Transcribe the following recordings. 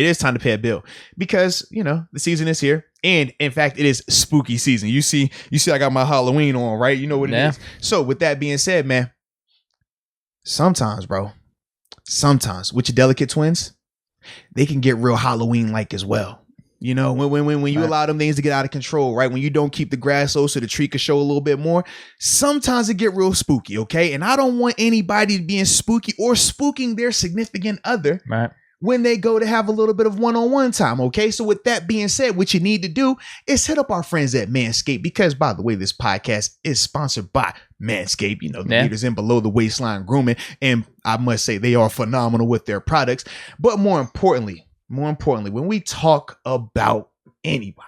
it is time to pay a bill because, the season is here. And in fact, it is spooky season. You see, I got my Halloween on, right? You know what it is. So with that being said, man, sometimes with your delicate twins, they can get real Halloween-like as well. When you allow them things to get out of control, right? When you don't keep the grass low so the tree can show a little bit more, sometimes it get real spooky, okay? And I don't want anybody being spooky or spooking their significant other when they go to have a little bit of one-on-one time, okay? So with that being said, what you need to do is hit up our friends at Manscaped because, by the way, this podcast is sponsored by Manscaped, the leaders in below the waistline grooming. And I must say they are phenomenal with their products. But more importantly, when we talk about anybody,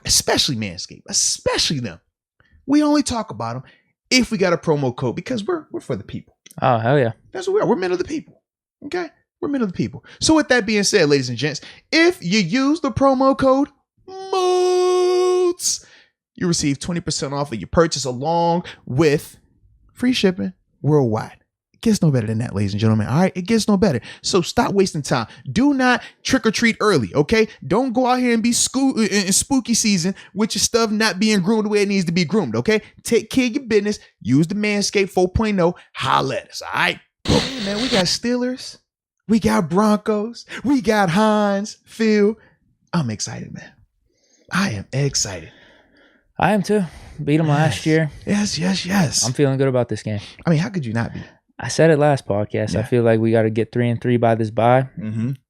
especially Manscaped, especially them, we only talk about them if we got a promo code because we're for the people. Oh, hell yeah. That's what we are. We're men of the people. Okay? We're men of the people. So with that being said, ladies and gents, if you use the promo code MOOTS, you receive 20% off of your purchase along with free shipping worldwide. It gets no better than that, ladies and gentlemen. All right? It gets no better. So stop wasting time. Do not trick or treat early, okay? Don't go out here and be in spooky season with your stuff not being groomed the way it needs to be groomed, okay? Take care of your business. Use the Manscaped 4.0. Holla at us, all right? Hey, man, we got Steelers. We got Broncos. We got Hines, Phil. I'm excited, man. I am excited. I am too. Beat them last year. Yes. I'm feeling good about this game. I mean, how could you not be? I said it last podcast. Yeah. I feel like we got to get 3-3 by this bye.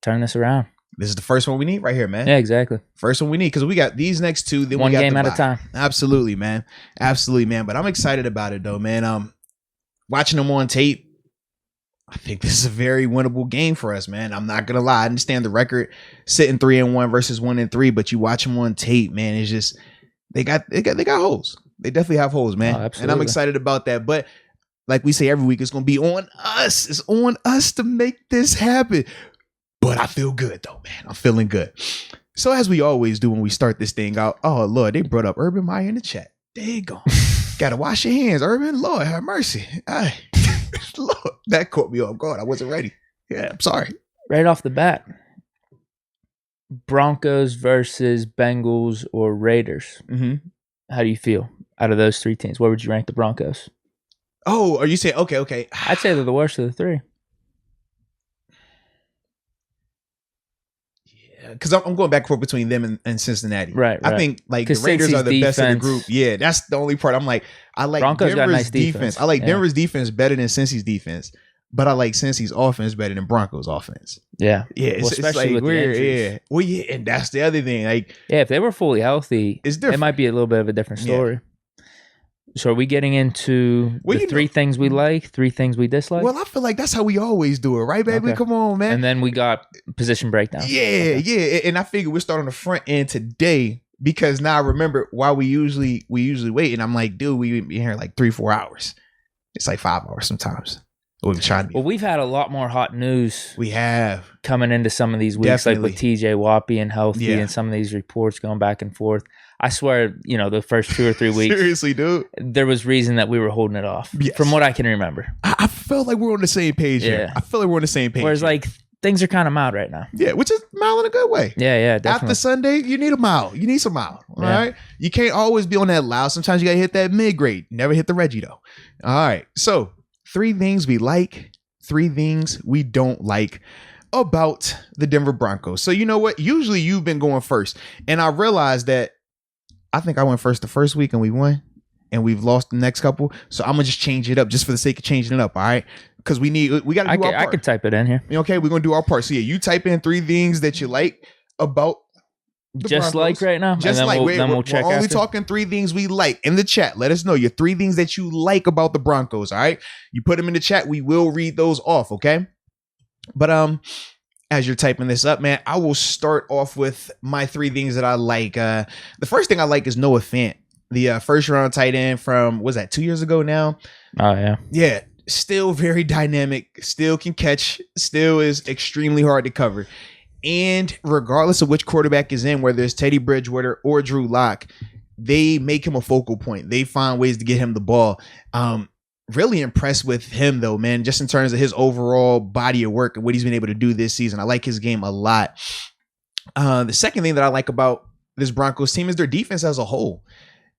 Turn this around. This is the first one we need right here, man. Yeah, exactly. First one we need because we got these next two. Then one we got game at a time. Absolutely, man. Absolutely, man. But I'm excited about it, though, man. Watching them on tape, I think this is a very winnable game for us, man. I'm not gonna lie. I understand the record sitting 3-1 versus 1-3, but you watch them on tape, man. It's just they got holes. They definitely have holes, man. Oh, and I'm excited about that. But like we say every week, it's gonna be on us. It's on us to make this happen. But I feel good though, man. I'm feeling good. So as we always do when we start this thing out, oh Lord, they brought up Urban Meyer in the chat. There you go. Gotta wash your hands, Urban. Lord have mercy. Lord, that caught me off guard. I wasn't ready. Yeah, I'm sorry. Right off the bat, Broncos versus Bengals or Raiders. How do you feel out of those three teams? Where would you rank the Broncos? Oh, are you saying okay? I'd say they're the worst of the three. Because I'm going back and forth between them and Cincinnati. Right. I think like the Raiders are the best of the group. Yeah, that's the only part. I'm like, I like Broncos Denver's got nice defense. I like Denver's defense better than Cincy's defense, but I like Cincy's offense better than Broncos' offense. Yeah. Yeah. Well, especially with the injuries. Yeah. Well, yeah, and that's the other thing. Like, yeah, if they were fully healthy, it might be a little bit of a different story. Yeah. So are we getting into the three things we like, three things we dislike? Well, I feel like that's how we always do it, right, baby? Okay. Come on, man. And then we got position breakdown. Yeah, yeah. And I figure we'll start on the front end today because now I remember why we usually wait. And I'm like, dude, we've been here like 3-4 hours. It's like 5 hours sometimes. We've tried to be. Well, we've had a lot more hot news. We have. Coming into some of these weeks, Definitely. like with TJ Watt being healthy and some of these reports going back and forth. I swear, the first 2 or 3 weeks. Seriously, dude. There was reason that we were holding it off. Yes. From what I can remember. I felt like we're on the same page here. I feel like we're on the same page. Whereas, like, things are kind of mild right now. Yeah, which is mild in a good way. Yeah, definitely. After Sunday, you need a mild. You need some mild. All right? You can't always be on that loud. Sometimes you got to hit that mid-grade. Never hit the Reggie, though. All right. So, 3 things we like, 3 things we don't like about the Denver Broncos. So, you know what? Usually you've been going first. And I realized that I think I went first the first week and we won. And we've lost the next couple. So I'm going to just change it up just for the sake of changing it up. All right. Because we got to do our part. I can type it in here. Okay. We're going to do our part. So yeah, you type in 3 things that you like about the just Broncos. Like right now. Just and like. We'll check only after. talking 3 things we like in the chat. Let us know your 3 things that you like about the Broncos. All right. You put them in the chat. We will read those off. Okay. But, as you're typing this up, man, I will start off with my 3 things that I like. The first thing I like is Noah Fant, the first round tight end from, was that 2 years ago now? Oh, yeah. Yeah. Still very dynamic, still can catch, still is extremely hard to cover. And regardless of which quarterback is in, whether it's Teddy Bridgewater or Drew Lock, they make him a focal point. They find ways to get him the ball. really impressed with him though, man, just in terms of his overall body of work and what he's been able to do this season. I like his game a lot. The second thing that I like about this Broncos team is their defense as a whole.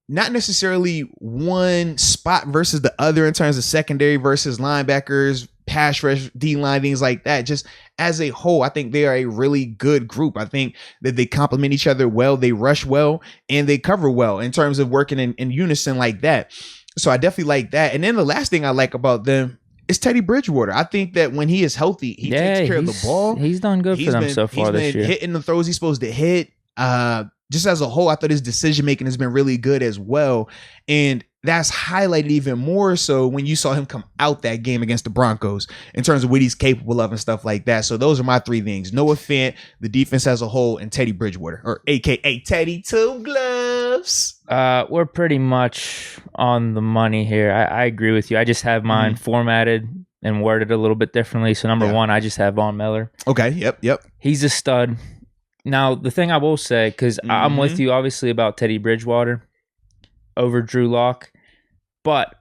Not necessarily one spot versus the other in terms of secondary versus linebackers, pass rush, D-line, things like that. Just as a whole, I think they are a really good group. I think that they complement each other well. They rush well and they cover well in terms of working in unison like that. So I definitely like that. And then the last thing I like about them is Teddy Bridgewater. I think that when he is healthy, he takes care of the ball. He's done good for them so far this year. Hitting the throws he's supposed to hit. Just as a whole, I thought his decision-making has been really good as well. And that's highlighted even more so when you saw him come out that game against the Broncos in terms of what he's capable of and stuff like that. So those are my three things. Noah Fant, the defense as a whole, and Teddy Bridgewater, or AKA Teddy Two Gloves. We're pretty much on the money here. I agree with you. I just have mine formatted and worded a little bit differently. So number one, I just have Von Miller. Okay, yep. He's a stud. Now, the thing I will say, because I'm with you, obviously, about Teddy Bridgewater over Drew Lock, but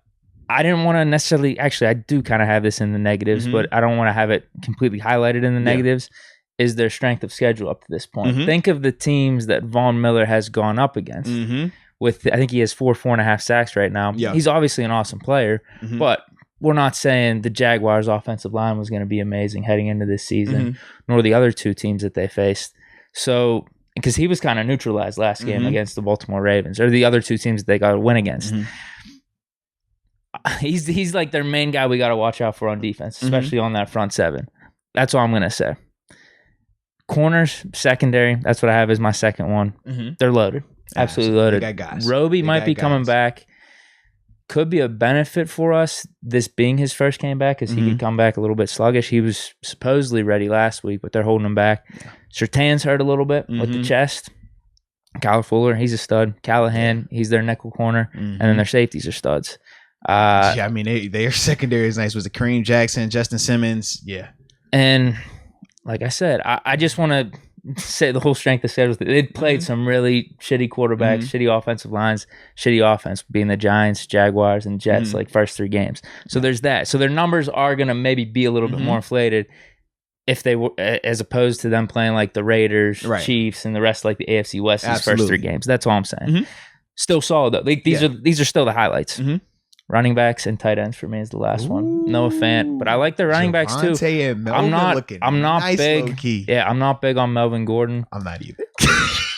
I didn't want to necessarily, actually, I do kind of have this in the negatives, but I don't want to have it completely highlighted in the negatives, is their strength of schedule up to this point. Think of the teams that Von Miller has gone up against. With, I think he has 4.5 sacks right now. He's obviously an awesome player, but we're not saying the Jaguars' offensive line was going to be amazing heading into this season, nor the other two teams that they faced. So, because he was kind of neutralized last game against the Baltimore Ravens, or the other two teams that they got to win against. He's like their main guy we got to watch out for on defense, especially on that front seven. That's all I'm going to say. Corners, secondary, that's what I have as my second one. They're loaded. Absolutely loaded. Roby might be coming back. Could be a benefit for us, this being his first game back, because he could come back a little bit sluggish. He was supposedly ready last week, but they're holding him back. Surtain's hurt a little bit with the chest. Kyler Fuller, he's a stud. Callahan, he's their nickel corner. And then their safeties are studs. I mean, their secondary is nice. Was it Kareem Jackson, Justin Simmons? Yeah. And like I said, I just want to say the whole strength of schedule. They played some really shitty quarterbacks, shitty offensive lines, shitty offense, being the Giants, Jaguars, and Jets, like first three games. So there's that. So their numbers are going to maybe be a little bit more inflated if they were, as opposed to them playing like the Raiders, Chiefs, and the rest like the AFC West first three games. That's all I'm saying. Still solid though. These are still the highlights. Running backs and tight ends for me is the last one. Noah Fant, but I like the running backs too. I'm not nice, big. Yeah, I'm not big on Melvin Gordon. I'm not either.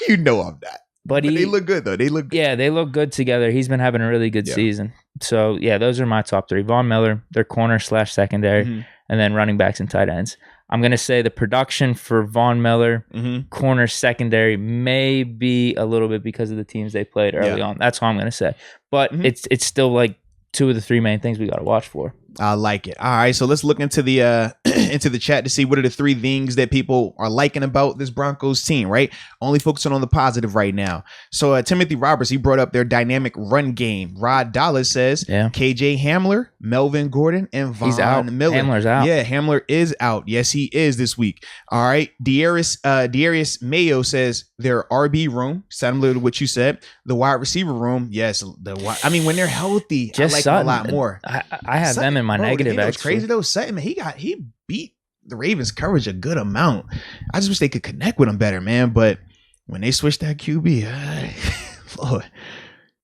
You know I'm not. But they look good though. They look good. Yeah, they look good together. He's been having a really good season. So yeah, those are my top three. Von Miller, their corner / secondary, and then running backs and tight ends. I'm going to say the production for Von Miller, corner secondary, may be a little bit because of the teams they played early on. That's all I'm going to say. But it's still like two of the three main things we got to watch for. I like it. All right, so let's look into the into the chat to see what are the three things that people are liking about this Broncos team, right? Only focusing on the positive right now. So Timothy Roberts, he brought up their dynamic run game. Rod Dallas says KJ Hamler, Melvin Gordon, and Von Miller. Hamler's out. Yeah, Hamler is out. Yes, he is this week. All right. Darius Mayo says their RB room, similar to what you said. The wide receiver room, yes. When they're healthy, just I like Sutton. them a lot more. I have them in my negative. It's crazy though. Sutton, man, he beat the Ravens coverage a good amount. I just wish they could connect with him better, man. But when they switched that QB, Lord,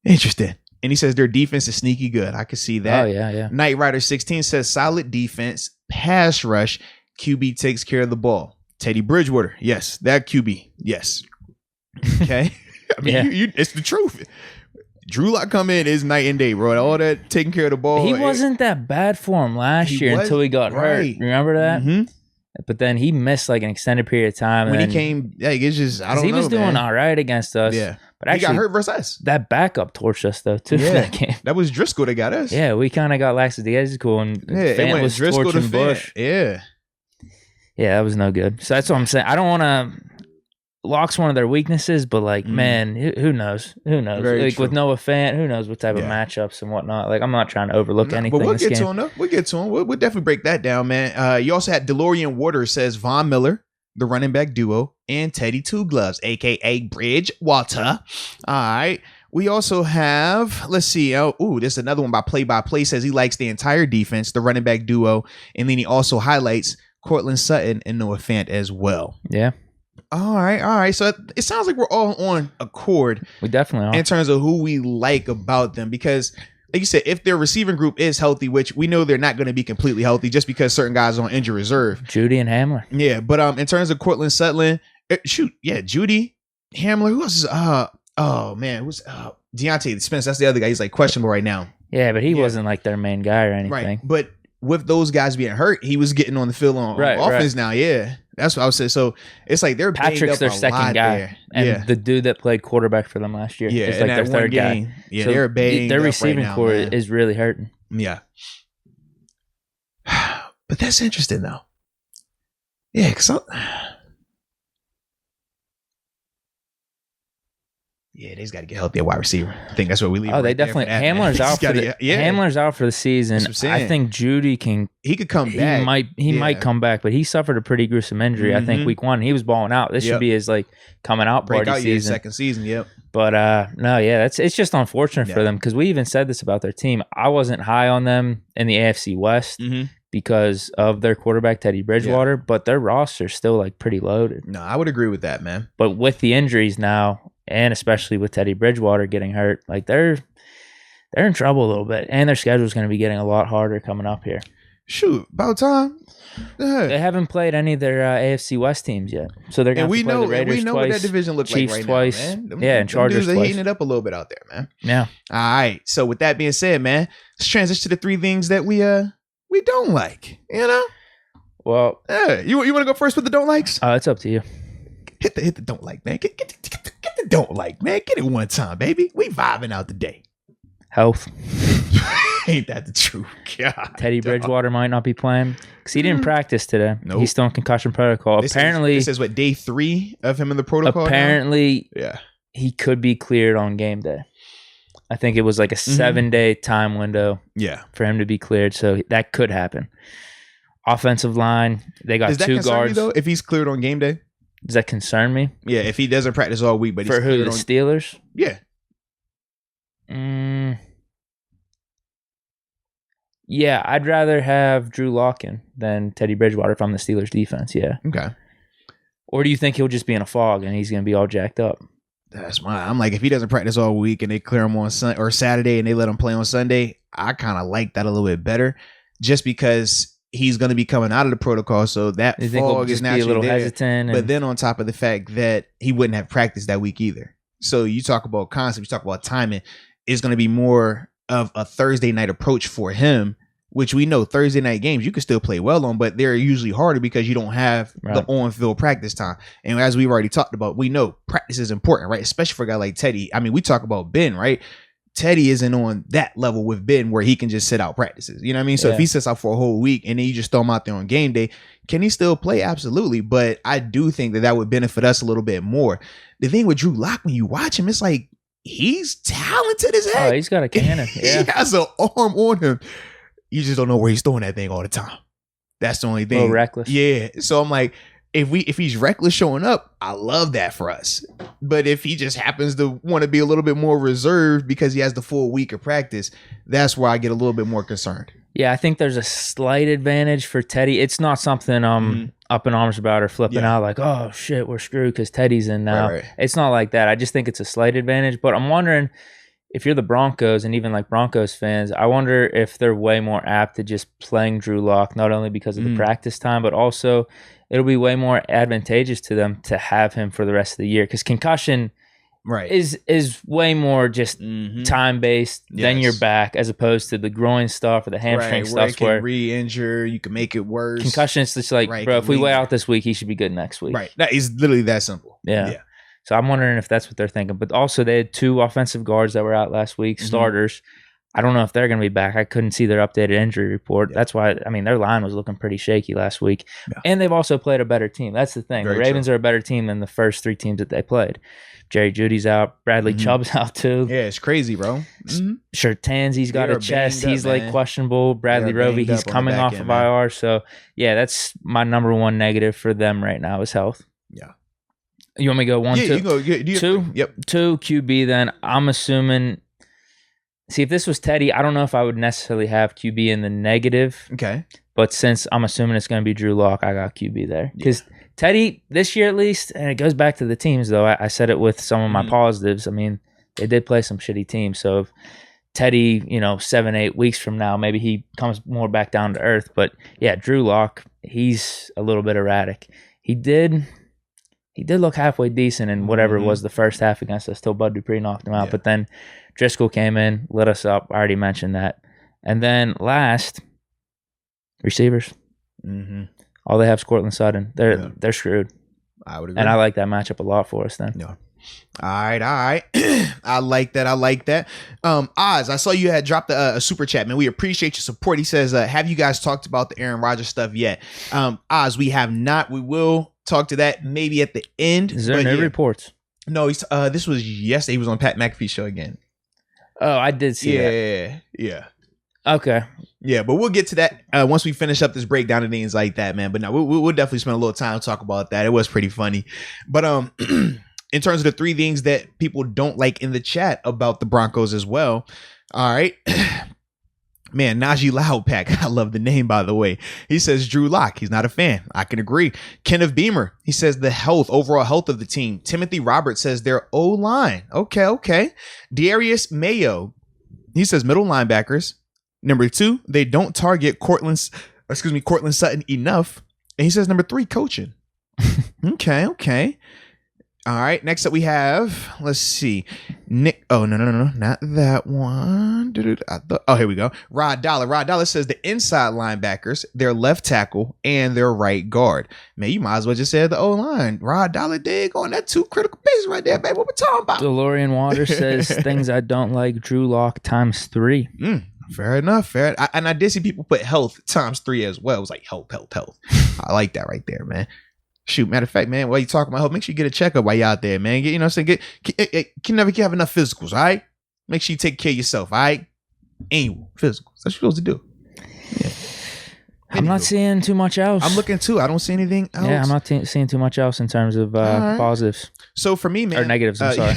interesting. And he says their defense is sneaky good. I can see that. Oh yeah. Knight Rider 16 says solid defense, pass rush, QB takes care of the ball. Teddy Bridgewater, yes, that QB, yes. Okay, I mean, it's the truth. Drew Lock come in is night and day, bro. All that taking care of the ball. He wasn't that bad for him last year until he got hurt. Remember that? But then he missed like an extended period of time. When he came, it's just, I don't know, he was doing all right against us. Yeah. But actually, he got hurt versus us. That backup torched us, though, too, for that game. That was Driscoll that got us. Yeah, we kind of got lackadaisical, and Fant was Driscoll torching Bush. Yeah, that was no good. So that's what I'm saying. I don't want to... Lock's one of their weaknesses, but like, man, who knows? Who knows? Very like true. with Noah Fant, who knows what type of matchups and whatnot. Like, I'm not trying to overlook anything. But we'll this get game. to him, though. We'll get to him. We'll definitely break that down, man. You also had DeLorean Waters says Von Miller, the running back duo, and Teddy Two Gloves, a.k.a. Bridgewater. All right. We also have, let's see. This is another one by Play. Says he likes the entire defense, the running back duo, and then he also highlights Cortland Sutton and Noah Fant as well. Yeah. All right. So it sounds like we're all on accord. We definitely are. In terms of who we like about them, because like you said, if their receiving group is healthy, which we know they're not going to be completely healthy just because certain guys are on injury reserve. Judy and Hamler. Yeah, but in terms of Cortland Sutton, Judy, Hamler, who else is who's Deontay Spence? That's the other guy. He's like questionable right now. Yeah, but he wasn't like their main guy or anything. Right. But with those guys being hurt, he was getting on the field on offense now. Yeah. That's what I would say. So it's like they're Patrick's their second guy. There. And the dude that played quarterback for them last year is like their third guy. Yeah, so they're banged their up receiving right now, core man. is really hurting. Yeah. But that's interesting though. Yeah, because they just got to get healthy at wide receiver. I think that's what we leave. Oh, they definitely. Hamler's out for the Hamler's out for the season. I think Judy he could come back. He might come back, but he suffered a pretty gruesome injury. I think week 1 he was balling out. This should be his like coming out party season. Second season. Yep. But it's just unfortunate for them because we even said this about their team. I wasn't high on them in the AFC West because of their quarterback Teddy Bridgewater, but their roster's still like pretty loaded. No, I would agree with that, man. But with the injuries now, and especially with Teddy Bridgewater getting hurt, like they're in trouble a little bit, and their schedule's going to be getting a lot harder coming up here. Shoot, about time. They haven't played any of their AFC West teams yet, so they're going to play the Raiders we know twice, what that division looks Chiefs like right twice, now, man. And Chargers are twice. heating it up a little bit out there, man. Yeah. All right. So with that being said, man, let's transition to the 3 things that we don't like. You know. Well, you want to go first with the don't likes? It's up to you. Hit the don't like, man. Get the don't like, man. Get it one time, baby. We vibing out the day. Health. Ain't that the truth? God, Teddy Bridgewater might not be playing because he didn't practice today. Nope. He's still in concussion protocol. This is what, day 3 of him in the protocol? Apparently, now? he could be cleared on game day. I think it was like a 7-day time window for him to be cleared, so that could happen. Offensive line, they got 2 guards. You, though, if he's cleared on game day? Does that concern me? Yeah, if he doesn't practice all week, but he's for who? The Steelers? Yeah. Yeah, I'd rather have Drew Lock in than Teddy Bridgewater from the Steelers defense. Yeah. Okay. Or do you think he'll just be in a fog and he's going to be all jacked up? That's mine. I'm like, if he doesn't practice all week and they clear him on Saturday and they let him play on Sunday, I kind of like that a little bit better, just because he's going to be coming out of the protocol, so that fog is naturally a little there. Hesitant. But then on top of the fact that he wouldn't have practiced that week either. So you talk about concept, you talk about timing, it's going to be more of a Thursday night approach for him, which we know Thursday night games you can still play well on, but they're usually harder because you don't have the on-field practice time. And as we've already talked about, we know practice is important, right? Especially for a guy like Teddy. I mean, we talk about Ben, right? Teddy isn't on that level with Ben where he can just sit out practices. You know what I mean? So if he sits out for a whole week and then you just throw him out there on game day, can he still play? Absolutely. But I do think that would benefit us a little bit more. The thing with Drew Lock, when you watch him, it's like he's talented as heck. Oh, he's got a cannon. Yeah. He has an arm on him. You just don't know where he's throwing that thing all the time. That's the only thing. A little reckless. Yeah. So I'm like, if he's reckless showing up, I love that for us. But if he just happens to want to be a little bit more reserved because he has the full week of practice, that's where I get a little bit more concerned. Yeah, I think there's a slight advantage for Teddy. It's not something up in arms about or flipping out like, oh shit, we're screwed because Teddy's in now. Right. It's not like that. I just think it's a slight advantage. But I'm wondering if you're the Broncos and even like Broncos fans, I wonder if they're way more apt to just playing Drew Lock, not only because of the practice time, but also it'll be way more advantageous to them to have him for the rest of the year, because concussion is way more just time based than your back, as opposed to the groin stuff or the hamstring stuff where it can re-injure, you can make it worse. Concussion is just like, bro, if we wait out this week, he should be good next week. Right, that is literally that simple. Yeah. So I'm wondering if that's what they're thinking. But also they had 2 offensive guards that were out last week, starters. I don't know if they're going to be back. I couldn't see their updated injury report. Yeah. That's why, I mean, their line was looking pretty shaky last week. Yeah. And they've also played a better team. That's the thing. The Ravens are a better team than the first 3 teams that they played. Jerry Judy's out. Bradley Chubb's out too. Yeah, it's crazy, bro. Shertanzi's got a chest. He's like questionable. Bradley Roby, he's coming off of IR. So, yeah, that's my number 1 negative for them right now is health. Yeah. You want me to go 1, 2? You go. Two? Yep. 2 QB, then I'm assuming. See, if this was Teddy, I don't know if I would necessarily have QB in the negative. Okay. But since I'm assuming it's going to be Drew Lock, I got QB there. Because Teddy, this year at least, and it goes back to the teams, though. I said it with some of my positives. I mean, they did play some shitty teams. So if Teddy, 7-8 weeks from now, maybe he comes more back down to earth. But yeah, Drew Lock, he's a little bit erratic. He did look halfway decent in whatever it was the first half against us till Bud Dupree knocked him out. But then Driscoll came in, lit us up. I already mentioned that. And then last, receivers. All they have is Cortland Sutton. They're screwed. I would agree. And I like that matchup a lot for us then. Yeah. All right. I like that. Oz, I saw you had dropped a super chat, man. We appreciate your support. He says, have you guys talked about the Aaron Rodgers stuff yet? Oz, we have not. We will talk to that maybe at the end. Is there no reports? No, this was yesterday. He was on Pat McAfee's show again. Oh, I did see that. Yeah. Okay. Yeah, but we'll get to that once we finish up this breakdown and things like that, man. But no, we'll definitely spend a little time to talk about that. It was pretty funny. But in terms of the 3 things that people don't like in the chat about the Broncos as well. All right. Man, Najee Loudpack. I love the name, by the way. He says Drew Lock. He's not a fan. I can agree. Kenneth Beamer. He says the overall health of the team. Timothy Roberts says their O-line. Okay. Darius Mayo. He says middle linebackers. Number 2, they don't target Cortland Sutton enough. And he says number 3, coaching. Okay. All right. Next up we have, let's see. Nick. Oh, no. Not that one. Here we go. Rod Dollar. Rod Dollar says the inside linebackers, their left tackle, and their right guard. Man, you might as well just say the O-line. Rod Dollar dig on that 2 critical pieces right there, baby. What we talking about? DeLorean Water says things I don't like, Drew Lock times 3. Fair enough. And I did see people put health times 3 as well. It was like health. I like that right there, man. Shoot, matter of fact, man, while you talking about health, make sure you get a checkup while you out there, man. Can never have enough physicals, all right? Make sure you take care of yourself, all right? Annual physicals. That's what you're supposed to do. Yeah. I'm not seeing too much else. I'm looking too. I don't see anything else. Yeah, I'm not seeing too much else in terms of positives. So for me, man. Or negatives, I'm sorry.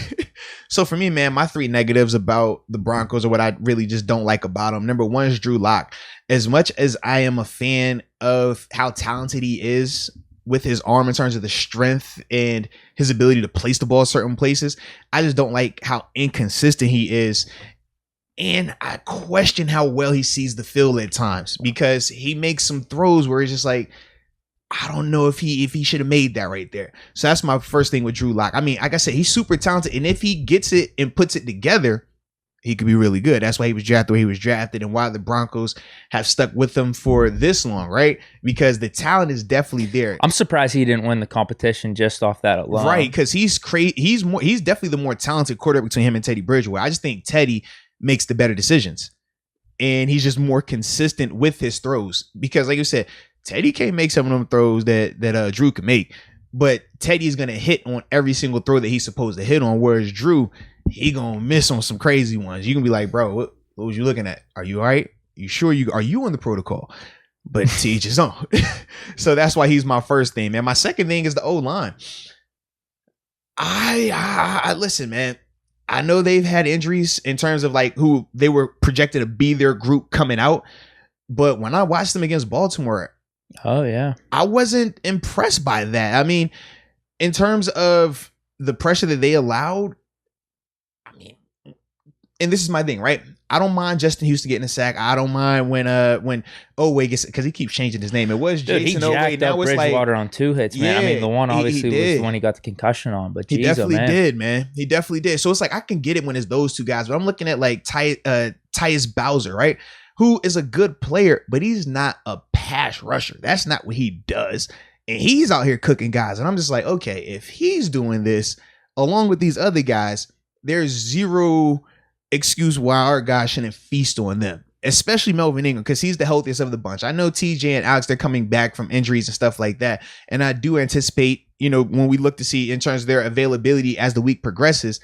So for me, man, my 3 negatives about the Broncos are what I really just don't like about them. Number 1 is Drew Lock. As much as I am a fan of how talented he is with his arm in terms of the strength and his ability to place the ball certain places, I just don't like how inconsistent he is. And I question how well he sees the field at times, because he makes some throws where he's just like, I don't know if he should have made that right there. So that's my first thing with Drew Lock. I mean, like I said, he's super talented, and if he gets it and puts it together, he could be really good. That's why he was drafted where he was drafted, and why the Broncos have stuck with him for this long, right? Because the talent is definitely there. I'm surprised he didn't win the competition just off that alone. Right, because he's definitely the more talented quarterback between him and Teddy Bridgewater. I just think Teddy makes the better decisions, and he's just more consistent with his throws. Because like you said, Teddy can't make some of them throws that Drew can make, but Teddy's gonna hit on every single throw that he's supposed to hit on, whereas Drew, he gonna miss on some crazy ones. You can be like, bro, what was you looking at? Are you all right? You sure are you on the protocol? But to each his own. So that's why he's my first thing, man. My second thing is the O-line. I listen, man. I know they've had injuries in terms of like who they were projected to be their group coming out, but when I watched them against Baltimore, I wasn't impressed by that. I mean, in terms of the pressure that they allowed, and this is my thing, right? I don't mind Justin Houston getting a sack. I don't mind when Oweh gets, because he keeps changing his name. It was Jason Oweh. Now it's Bridgewater on 2 hits, man. I mean, the one obviously was the one he got the concussion on, but he definitely did, man. He definitely did. So it's like I can get it when it's those 2 guys, but I'm looking at like Tyus Bowser, right? Who is a good player, but he's not a pass rusher. That's not what he does. And he's out here cooking guys. And I'm just like, okay, if he's doing this along with these other guys, there's zero excuse why our guys shouldn't feast on them, especially Melvin Ingram, because he's the healthiest of the bunch. I know TJ and Alex, they're coming back from injuries and stuff like that. And I do anticipate, when we look to see in terms of their availability as the week progresses,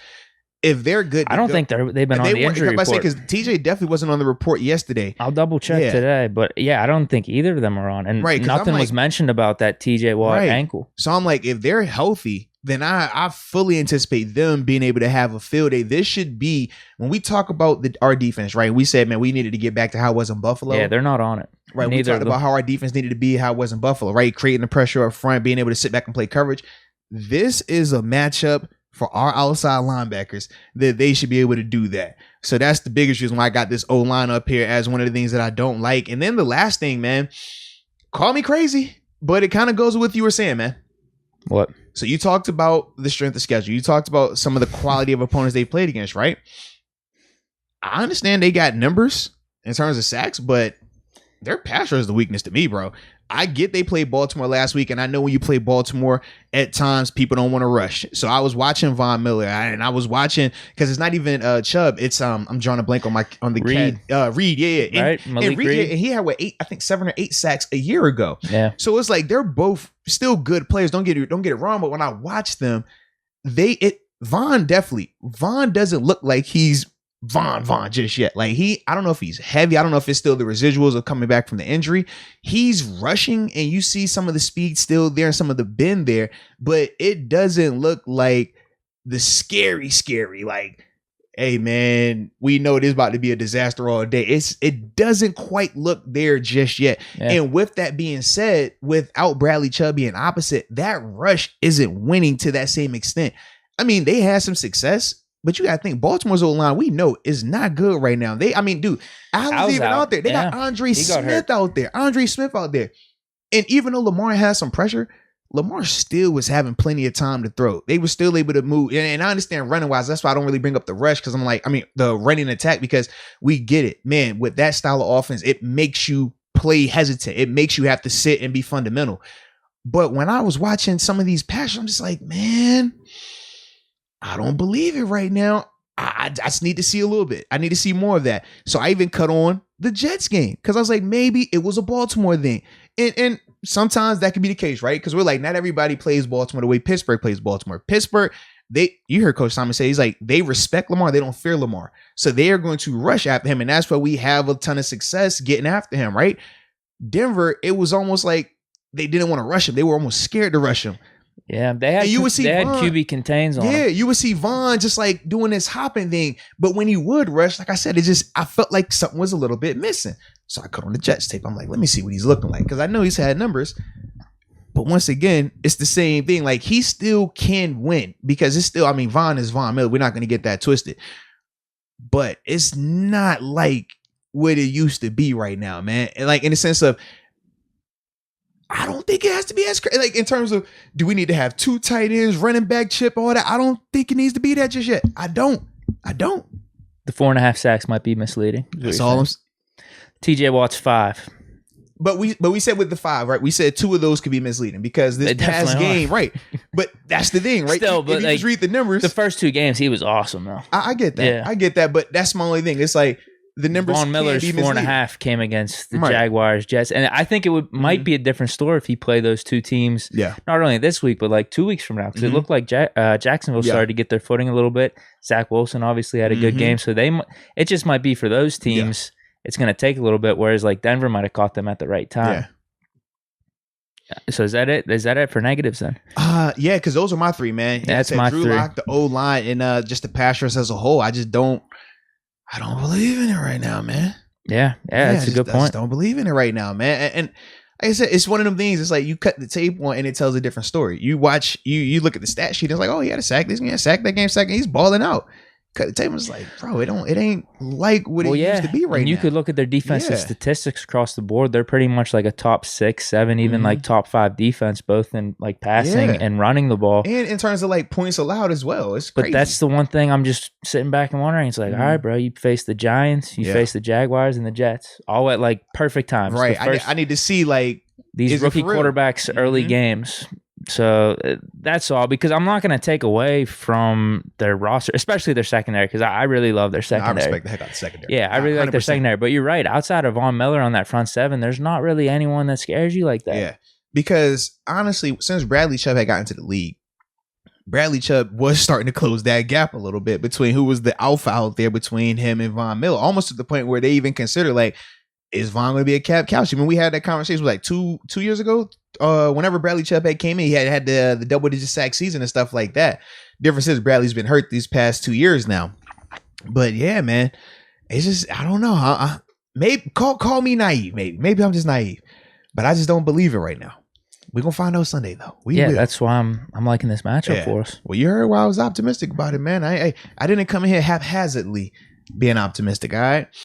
if they're good. I don't think they've been on the injury report. Because TJ definitely wasn't on the report yesterday. I'll double check today. But yeah, I don't think either of them are on. And nothing was mentioned about that TJ Watt ankle. So I'm like, if they're healthy, then I fully anticipate them being able to have a field day. This should be, when we talk about our defense, right? We said, man, we needed to get back to how it was in Buffalo. Yeah, they're not on it. Right. We talked about how our defense needed to be, how it was in Buffalo, right? Creating the pressure up front, being able to sit back and play coverage. This is a matchup for our outside linebackers that they should be able to do that. So that's the biggest reason why I got this O-line up here as one of the things that I don't like. And then the last thing, man, call me crazy, but it kind of goes with what you were saying, man. What? So you talked about the strength of schedule. You talked about some of the quality of opponents they played against, right? I understand they got numbers in terms of sacks, but their pass rush is the weakness to me, bro. I get they played Baltimore last week, and I know when you play Baltimore, at times people don't want to rush. So I was watching Von Miller, and I was watching, because it's not even Chubb. It's I'm drawing a blank on the Reed. Reed, yeah. Right, Malik Reed. And he had 7 or 8 sacks a year ago. Yeah. So it's like they're both still good players. Don't get it wrong, but when I watch them, Von doesn't look like he's Von just yet. Like I don't know if he's heavy. I don't know if it's still the residuals of coming back from the injury. He's rushing, and you see some of the speed still there and some of the bend there, but it doesn't look like the scary, like, hey man, we know this is about to be a disaster all day. It doesn't quite look there just yet. Yeah. And with that being said, without Bradley Chubb being opposite, that rush isn't winning to that same extent. I mean, they had some success, but you got to think Baltimore's O-line, we know, is not good right now. Al's even out there. They got Andre Smith out there. And even though Lamar has some pressure, Lamar still was having plenty of time to throw. They were still able to move. And I understand running wise. That's why I don't really bring up the rush, because the running attack, because we get it. Man, with that style of offense, it makes you play hesitant. It makes you have to sit and be fundamental. But when I was watching some of these passes, I'm just like, man, I don't believe it right now. I just need to see a little bit. I need to see more of that. So I even cut on the Jets game, because I was like, maybe it was a Baltimore thing. And sometimes that could be the case, right? Because we're like, not everybody plays Baltimore the way Pittsburgh plays Baltimore. Pittsburgh, you heard Coach Simon say, he's like, they respect Lamar. They don't fear Lamar. So they are going to rush after him. And that's why we have a ton of success getting after him, right? Denver, it was almost like they didn't want to rush him. They were almost scared to rush him. Yeah, they had QB contains on him. Yeah, you would see Von just like doing this hopping thing. But when he would rush, like I said, I felt like something was a little bit missing. So I cut on the Jets tape. I'm like, let me see what he's looking like, because I know he's had numbers. But once again, it's the same thing. Like, he still can win, because it's still, Von is Von Miller. We're not going to get that twisted. But it's not like what it used to be right now, man. And like, in the sense of, I don't think it has to be as crazy. Like, in terms of, do we need to have 2 tight ends, running back, chip, all that? I don't think it needs to be that just yet. I don't. The 4.5 sacks might be misleading. That's all I'm saying. TJ Watt's 5. But we said with the 5, right? We said 2 of those could be misleading, because this past game, right? But that's the thing, right? Still, but if you just read the numbers, the first 2 games he was awesome, though. I get that. Yeah. I get that, but that's my only thing. It's like, the numbers. Von Miller's 4.5 came against the Jaguars, Jets, and I think it might be a different story if he played those 2 teams. Yeah, not only this week, but like 2 weeks from now, because it looked like Jacksonville started to get their footing a little bit. Zach Wilson obviously had a good game, so it just might be for those teams. Yeah. It's going to take a little bit, whereas like Denver might have caught them at the right time. Yeah. So is that it? Is that it for negatives then? Yeah, because those are my 3, man. That's my Drew 3. Lock, the O-line, and just the pass rush as a whole. I don't believe in it right now, man. Yeah, that's a good point. I just don't believe in it right now, man. And like I said, it's one of them things. It's like you cut the tape on and it tells a different story. You watch, you look at the stat sheet. It's like, oh, he had a sack this game, sack that game, he's balling out. Cut the tape and it's like, bro, it ain't like what it used to be right now. You could look at their defensive statistics across the board. They're pretty much like a top 6, 7, even like top 5 defense, both in like passing and running the ball. And in terms of like points allowed as well. It's crazy. But that's the one thing I'm just sitting back and wondering. It's like, all right, bro, you face the Giants, you face the Jaguars and the Jets, all at like perfect times. Right. I need to see like these rookie quarterbacks early games. So that's all, because I'm not going to take away from their roster, especially their secondary, because I really love their secondary. I respect the heck out of the secondary. Yeah, I really like their secondary. But you're right. Outside of Von Miller on that front 7, there's not really anyone that scares you like that. Yeah, because honestly, since Bradley Chubb had gotten to the league, Bradley Chubb was starting to close that gap a little bit between who was the alpha out there between him and Von Miller, almost to the point where they even consider like, is Von going to be a cap couch? I mean, we had that conversation like two years ago, whenever Bradley Chubb came in, he had the double-digit sack season and stuff like that. Difference is Bradley's been hurt these past 2 years now. But yeah, man, it's just I don't know. Maybe call me naive. Maybe I'm just naive, but I just don't believe it right now. We're gonna find out Sunday though. That's why I'm liking this matchup for us. Well, you heard why I was optimistic about it, man. I didn't come in here haphazardly being optimistic. All right.